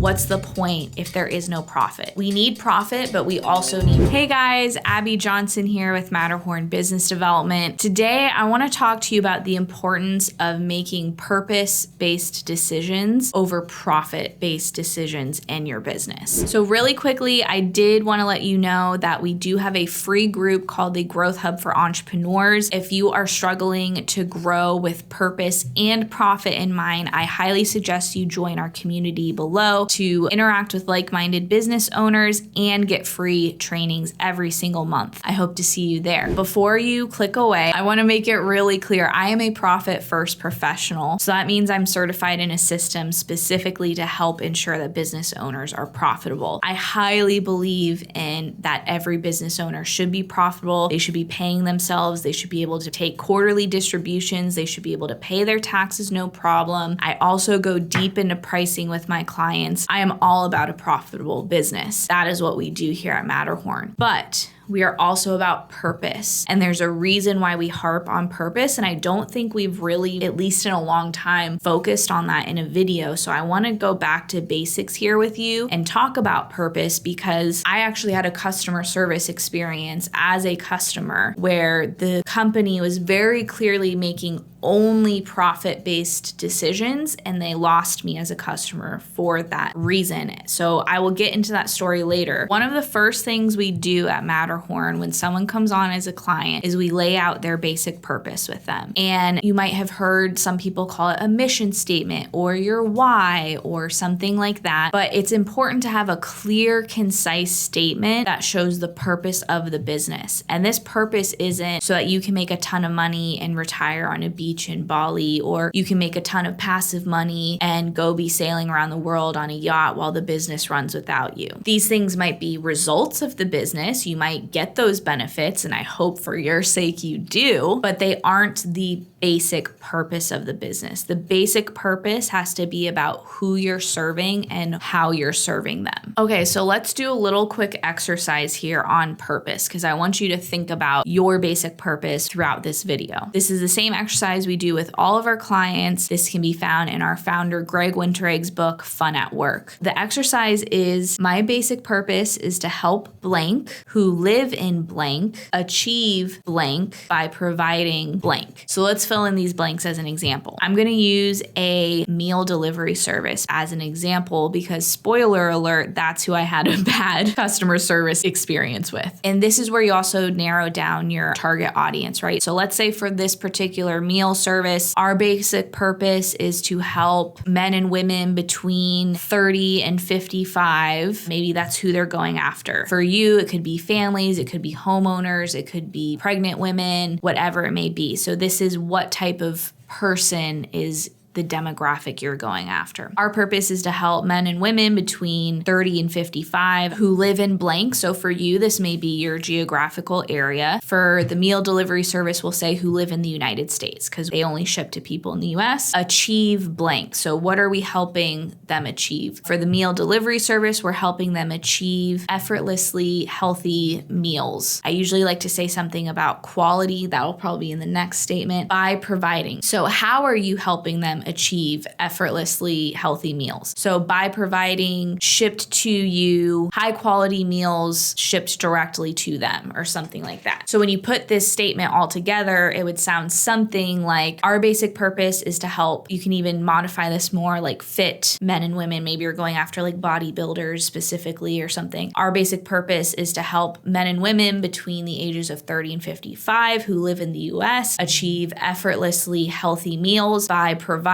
what's the point if there is no profit? We need profit, but we also need... Hey guys, Abby Johnson here with Matterhorn Business Development. Today, I want to talk to you about the importance of making purpose-based decisions over profit-based decisions in your business. So really quickly, I did want to let you know that we do have a free group called the Growth Hub for Entrepreneurs. If you are struggling to grow with purpose and profit in mind, I highly suggest you join our community below to interact with like-minded business owners and get free trainings every single month. I hope to see you there. Before you click away, I want to make it really clear, I am a profit first professional. So that means I'm certified in a system specifically to help ensure that business owners are profitable. I highly believe in that every business owner should be profitable. They should be paying themselves. They should be able to take quarterly distributions. They should be able to pay their taxes, no problem. I also go deep into pricing with my clients. I am all about a profitable business. That is what we do here at Matterhorn. But we are also about purpose. And there's a reason why we harp on purpose. And I don't think we've really, at least in a long time, focused on that in a video. So I want to go back to basics here with you and talk about purpose, because I actually had a customer service experience as a customer where the company was very clearly making only profit-based decisions, and they lost me as a customer for that reason. So I will get into that story later. One of the first things we do at Matterhorn when someone comes on as a client is we lay out their basic purpose with them. And you might have heard some people call it a mission statement or your why or something like that. But it's important to have a clear, concise statement that shows the purpose of the business. And this purpose isn't so that you can make a ton of money and retire on a beach in Bali, or you can make a ton of passive money and go be sailing around the world on a yacht while the business runs without you. These things might be results of the business. You might get those benefits, and I hope for your sake you do, but they aren't the basic purpose of the business. The basic purpose has to be about who you're serving and how you're serving them. Okay, so let's do a little quick exercise here on purpose, because I want you to think about your basic purpose throughout this video. This is the same exercise we do with all of our clients. This can be found in our founder Greg Winteregg's book, Fun at Work. The exercise is, my basic purpose is to help blank who live in blank achieve blank by providing blank. So let's fill in these blanks as an example. I'm going to use a meal delivery service as an example because, spoiler alert, that's who I had a bad customer service experience with. And this is where you also narrow down your target audience, right? So let's say for this particular meal service, our basic purpose is to help men and women between 30 and 55. Maybe that's who they're going after. For you, it could be families, it could be homeowners, it could be pregnant women, whatever it may be. So this is what type of person is the demographic you're going after. Our purpose is to help men and women between 30 and 55 who live in blank. So for you, this may be your geographical area. For the meal delivery service, we'll say who live in the United States because they only ship to people in the US. Achieve blank. So what are we helping them achieve? For the meal delivery service, we're helping them achieve effortlessly healthy meals. I usually like to say something about quality. That will probably be in the next statement. By providing. So how are you helping them achieve effortlessly healthy meals? So by providing shipped to you high quality meals shipped directly to them or something like that. So when you put this statement all together, it would sound something like, our basic purpose is to help, you can even modify this more, like fit men and women. Maybe you're going after like bodybuilders specifically or something. Our basic purpose is to help men and women between the ages of 30 and 55 who live in the US achieve effortlessly healthy meals by providing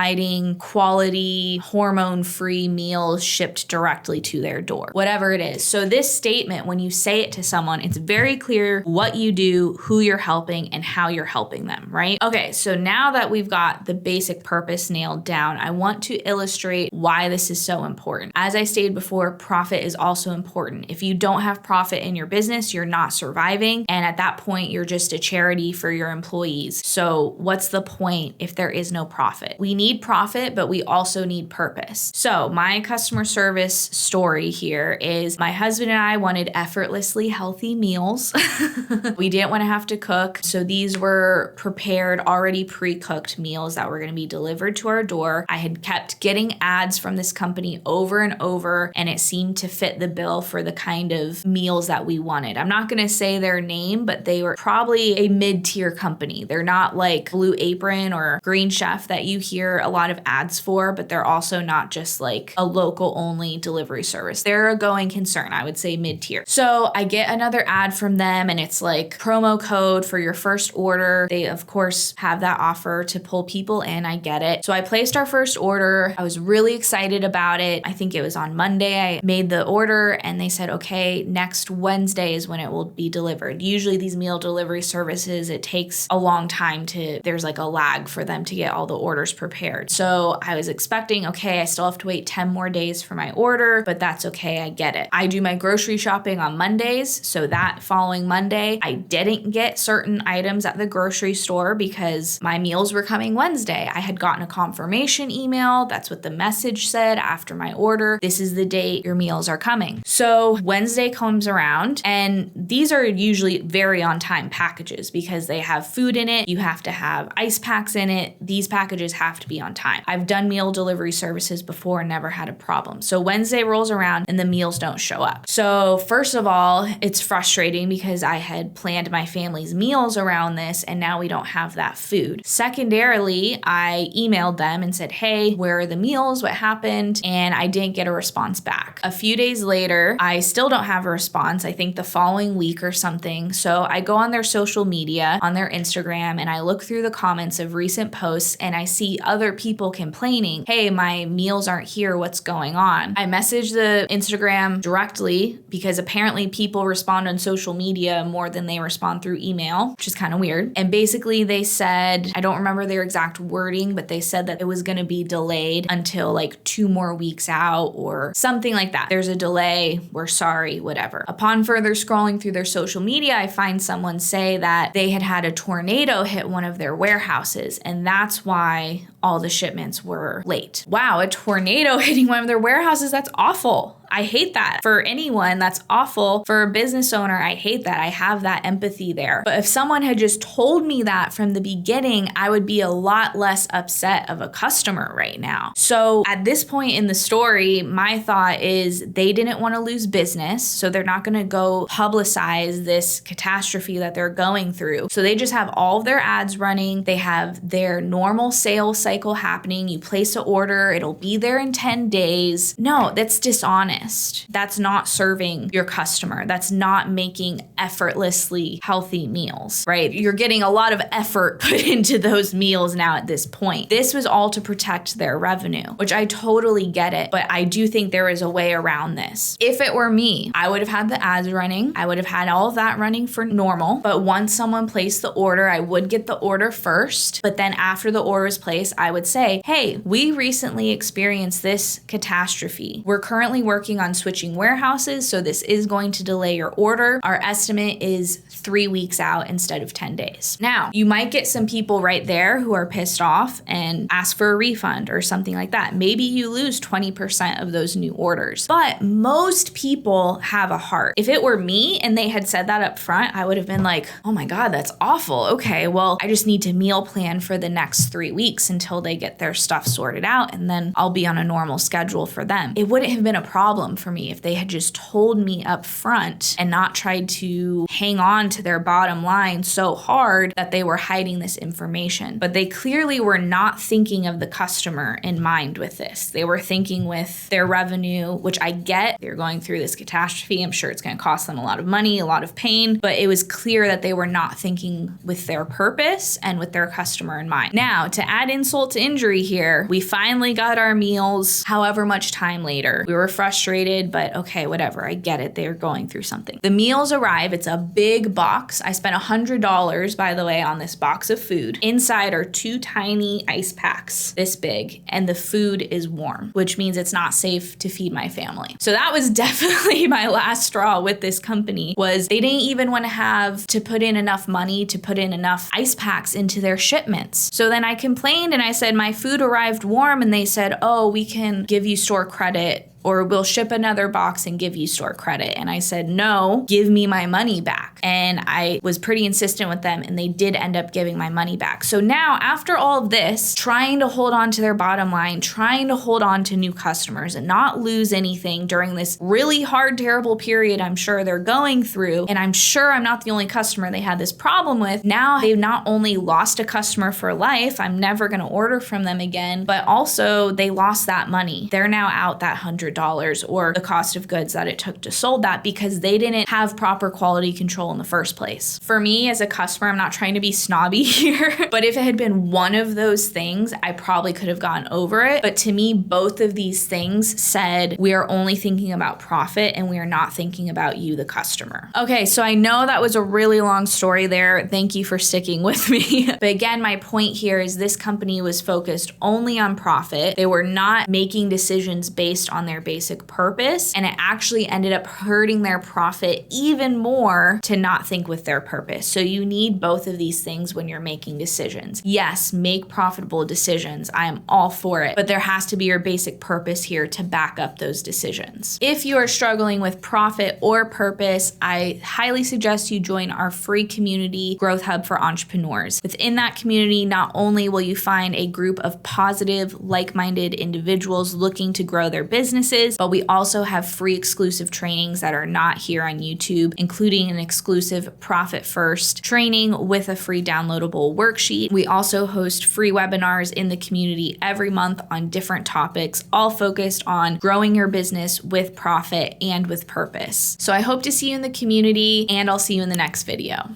quality, hormone-free meals shipped directly to their door, whatever it is. So this statement, when you say it to someone, it's very clear what you do, who you're helping, and how you're helping them, right? Okay, so now that we've got the basic purpose nailed down, I want to illustrate why this is so important. As I stated before, profit is also important. If you don't have profit in your business, you're not surviving, and at that point, you're just a charity for your employees. So what's the point if there is no profit? We need need profit, but we also need purpose. So my customer service story here is my husband and I wanted effortlessly healthy meals. We didn't want to have to cook. So these were prepared, already pre-cooked meals that were going to be delivered to our door. I had kept getting ads from this company over and over, and it seemed to fit the bill for the kind of meals that we wanted. I'm not going to say their name, but they were probably a mid-tier company. They're not like Blue Apron or Green Chef that you hear a lot of ads for, but they're also not just like a local only delivery service. They're a going concern, I would say mid-tier. So I get another ad from them, and it's like promo code for your first order. They of course have that offer to pull people in. I get it. So I placed our first order. I was really excited about it. I think it was on Monday I made the order, and they said, okay, next Wednesday is when it will be delivered. Usually these meal delivery services, it takes a long time there's like a lag for them to get all the orders prepared. So I was expecting, okay, I still have to wait 10 more days for my order, but that's okay. I get it. I do my grocery shopping on Mondays. So that following Monday, I didn't get certain items at the grocery store because my meals were coming Wednesday. I had gotten a confirmation email. That's what the message said after my order. This is the date your meals are coming. So Wednesday comes around, and these are usually very on time packages because they have food in it. You have to have ice packs in it. These packages have to be on time. I've done meal delivery services before and never had a problem. So Wednesday rolls around and the meals don't show up. So first of all, it's frustrating because I had planned my family's meals around this, and now we don't have that food. Secondarily, I emailed them and said, hey, where are the meals? What happened? And I didn't get a response back. A few days later, I still don't have a response. I think the following week or something. So I go on their social media, on their Instagram, and I look through the comments of recent posts, and I see other people complaining, hey, my meals aren't here. What's going on? I messaged the Instagram directly because apparently people respond on social media more than they respond through email, which is kind of weird. And basically they said, I don't remember their exact wording, but they said that it was going to be delayed until like 2 more weeks out or something like that. There's a delay. We're sorry, whatever. Upon further scrolling through their social media, I find someone say that they had a tornado hit one of their warehouses, and that's why all the shipments were late. Wow, a tornado hitting one of their warehouses, that's awful. I hate that. For anyone, that's awful. For a business owner, I hate that. I have that empathy there. But if someone had just told me that from the beginning, I would be a lot less upset of a customer right now. So at this point in the story, my thought is they didn't want to lose business, so they're not going to go publicize this catastrophe that they're going through. So they just have all of their ads running. They have their normal sales cycle happening. You place an order, it'll be there in 10 days. No, that's dishonest. That's not serving your customer. That's not making effortlessly healthy meals, right? You're getting a lot of effort put into those meals now at this point. This was all to protect their revenue, which I totally get it, but I do think there is a way around this. If it were me, I would have had the ads running. I would have had all of that running for normal, but once someone placed the order, I would get the order first, but then after the order is placed, I would say, hey, we recently experienced this catastrophe. We're currently working on switching warehouses, so this is going to delay your order. Our estimate is 3 weeks out instead of 10 days. Now, you might get some people right there who are pissed off and ask for a refund or something like that. Maybe you lose 20% of those new orders, but most people have a heart. If it were me and they had said that up front, I would have been like, oh my God, that's awful. Okay, well, I just need to meal plan for the next 3 weeks until they get their stuff sorted out, and then I'll be on a normal schedule for them. It wouldn't have been a problem for me if they had just told me up front and not tried to hang on to their bottom line so hard that they were hiding this information. But they clearly were not thinking of the customer in mind with this. They were thinking with their revenue, which I get. They're going through this catastrophe. I'm sure it's going to cost them a lot of money, a lot of pain, but it was clear that they were not thinking with their purpose and with their customer in mind. Now, to add insult to injury here, we finally got our meals however much time later. We were frustrated frustrated, but okay, whatever. I get it. They're going through something. The meals arrive. It's a big box. I spent $100, by the way, on this box of food. Inside are 2 tiny ice packs this big, and the food is warm, which means it's not safe to feed my family. So that was definitely my last straw with this company, was they didn't even want to have to put in enough money to put in enough ice packs into their shipments. So then I complained and I said, my food arrived warm, and they said, oh, we can give you store credit, or we'll ship another box and give you store credit. And I said, no, give me my money back. And I was pretty insistent with them, and they did end up giving my money back. So now, after all of this, trying to hold on to their bottom line, trying to hold on to new customers and not lose anything during this really hard, terrible period I'm sure they're going through, and I'm sure I'm not the only customer they had this problem with. Now they've not only lost a customer for life, I'm never gonna order from them again, but also they lost that money. They're now out that $100 or the cost of goods that it took to sold that, because they didn't have proper quality control in the first place. For me as a customer, I'm not trying to be snobby here, but if it had been one of those things, I probably could have gotten over it. But to me, both of these things said, we are only thinking about profit and we are not thinking about you, the customer. Okay, so I know that was a really long story there. Thank you for sticking with me. But again, my point here is this company was focused only on profit. They were not making decisions based on their basic purpose, and it actually ended up hurting their profit even more to not think with their purpose. So you need both of these things when you're making decisions. Yes, make profitable decisions. I am all for it, but there has to be your basic purpose here to back up those decisions. If you are struggling with profit or purpose, I highly suggest you join our free community, Growth Hub for Entrepreneurs. Within that community, not only will you find a group of positive, like-minded individuals looking to grow their businesses, but we also have free exclusive trainings that are not here on YouTube, including an exclusive Profit First training with a free downloadable worksheet. We also host free webinars in the community every month on different topics, all focused on growing your business with profit and with purpose. So I hope to see you in the community, and I'll see you in the next video.